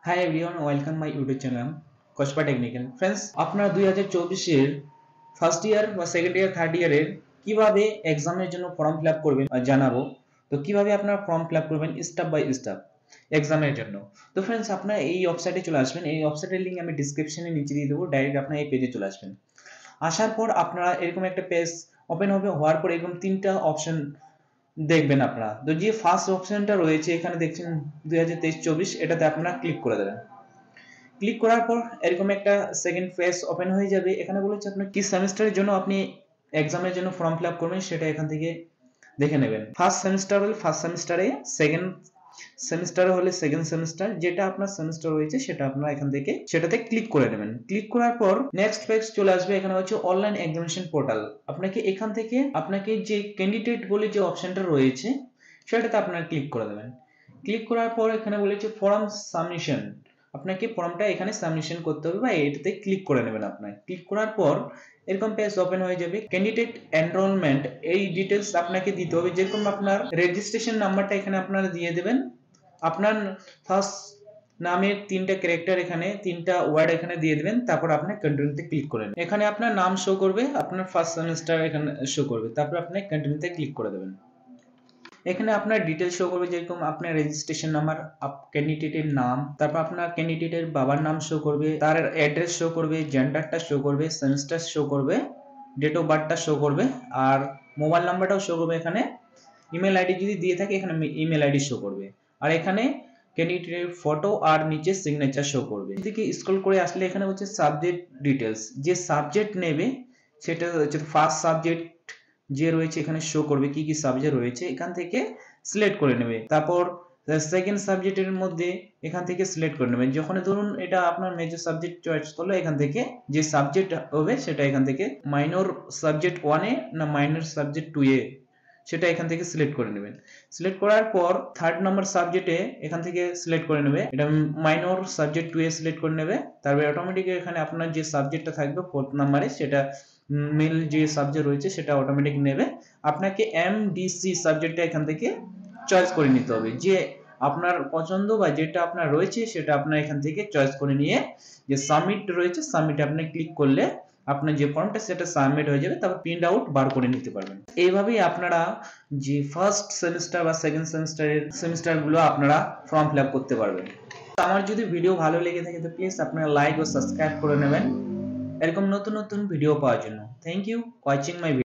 Hi everyone, welcome my YouTube channel Kasba technical. Friends, আপনারা 2024 এর first year বা second year third ইয়ারের কিভাবে এক্সামের জন্য ফর্ম ফিল আপ করবেন জানাবো। তো কিভাবে আপনারা ফর্ম ফিল আপ করবেন স্টেপ বাই স্টেপ এক্সামের জন্য। তো ফ্রেন্ডস, আপনারা এই ওয়েবসাইটে চলে আসবেন। এই ওয়েবসাইটের লিঙ্ক আমি ডিসক্রিপশনে নিচে দিয়ে দেবো। ডাইরেক্ট আপনারা এই পেজে চলে আসবেন। আসার পর আপনারা এরকম একটা পেজ ওপেন হবে। হওয়ার পর এরকম তিনটা অপশন দেখবেন আপনারা। তো যে ফার্স্ট অপশনটা রয়েছে এখানে দেখছেন 2023-24, এটাতে আপনারা ক্লিক করে দেবেন। ক্লিক করার পর এরকম একটা সেকেন্ড পেজ ওপেন হয়ে যাবে। এখানে বলেছে আপনার কি সেমিস্টারের জন্য আপনি এক্সামের জন্য ফর্ম ফিল আপ করবেন সেটা এখান থেকে দেখে নেবেন। ফার্স্ট সেমিস্টার হলে ফার্স্ট সেমিস্টারে, সেকেন্ড সেমিস্টারে হলে সেকেন্ড সেমিস্টার, যেটা আপনার সেমিস্টার রয়েছে সেটা আপনারা এখান থেকে সেটাতে ক্লিক করে নেবেন। ক্লিক করার পর নেক্সট পেজ চলে আসবে। এখানে হচ্ছে অনলাইন এক্সামিনেশন পোর্টাল। আপনাকে এখান থেকে আপনাকে যে ক্যান্ডিডেট বলে যে অপশনটা রয়েছে সেটাতে আপনারা ক্লিক করে দেবেন। ক্লিক করার পর এখানে বলেছে ফর্ম সাবমিশন। আপনাকে ফর্মটা এখানে সাবমিশন করতে হবে বা এটাতে ক্লিক করে নেবেন। আপনার ক্লিক করার পর এরকম পেজ ওপেন হয়ে যাবে। ক্যান্ডিডেট এনরোলমেন্ট এই ডিটেলস আপনাকে দিতে হবে। যেরকম আপনার রেজিস্ট্রেশন নাম্বারটা এখানে আপনারা দিয়ে দেবেন। আপনার ফার্স্ট নামের তিনটা ক্যারেক্টার, এখানে তিনটা ওয়ার্ড এখানে দিয়ে দেবেন। তারপর আপনি কন্টিনিউতে ক্লিক করেন। এখানে আপনার নাম শো করবে, আপনার ফার্স্ট সেমিস্টার এখানে শো করবে। তারপর আপনি কন্টিনিউতে ক্লিক করে দেবেন। এখানে আপনার ডিটেলস শো করবে, যেরকম আপনার রেজিস্ট্রেশন নাম্বার, ক্যান্ডিডেটের নাম, তারপর আপনার ক্যান্ডিডেটের বাবার নাম শো করবে, তার অ্যাড্রেস শো করবে, জেন্ডারটা শো করবে, সেমিস্টার শো করবে, ডেট অফ বার্থটা শো করবে, আর মোবাইল নাম্বারটাও শো করবে। এখানে ইমেল আইডি যদি দিয়ে থাকে এখানে ইমেল আইডি শো করবে। আর এখানে ক্যান্ডিডেটের ফটো আর নিচে সিগনেচার শো করবে। এদিকে স্ক্রল করে আসলে এখানে হচ্ছে সাবজেক্ট ডিটেলস। যে সাবজেক্ট নেবে সেটা হচ্ছে ফার্স্ট সাবজেক্ট যে রয়েছে এখানে শো করবে কি কি সাবজেক্ট রয়েছে, এখান থেকে সিলেক্ট করে নেবে। তারপর সেকেন্ড সাবজেক্টের মধ্যে এখান থেকে সিলেক্ট করে নেবে। যখন ধরুন এটা আপনার মেজর সাবজেক্ট চয়েস করলে এখান থেকে যে সাবজেক্ট হবে সেটা এখান থেকে মাইনর সাবজেক্ট 1 এ না মাইনর সাবজেক্ট 2 এ সেটা এখান থেকে সিলেক্ট করে নেবেন। সিলেক্ট করার পর থার্ড নাম্বার সাবজেক্টে এখান থেকে সিলেক্ট করে নেবে। এটা মাইনর সাবজেক্ট 2 এ সিলেক্ট করে নেবে। তারপর অটোমেটিক এখানে আপনার যে সাবজেক্টটা থাকবে ফোর্থ নাম্বারে সেটা মেল যে সাবজেক্ট রয়েছে সেটা অটোমেটিক নেবে। আপনাকে এমডিসি সাবজেক্টটা এখান থেকে চয়েস করে নিতে হবে। যে আপনার পছন্দ বা যেটা আপনার রয়েছে সেটা আপনার এখান থেকে চয়েস করে নিয়ে যে সাবমিট রয়েছে সাবমিটে আপনি ক্লিক করলে আপনার যে ফর্মটা সেটা সাবমিট হয়ে যাবে। তারপর প্রিন্ট আউট বার করে নিতে পারবেন। এইভাবেই আপনারা যে ফার্স্ট সেমিস্টার বা সেকেন্ড সেমিস্টারগুলো আপনারা ফর্ম ফিল আপ করতে পারবেন। আমার যদি ভিডিও ভালো লেগে থাকে তো প্লিজ আপনারা লাইক ও সাবস্ক্রাইব করে নেবেন এরকম নতুন নতুন ভিডিও পাওয়ার জন্য। Thank you watching my video.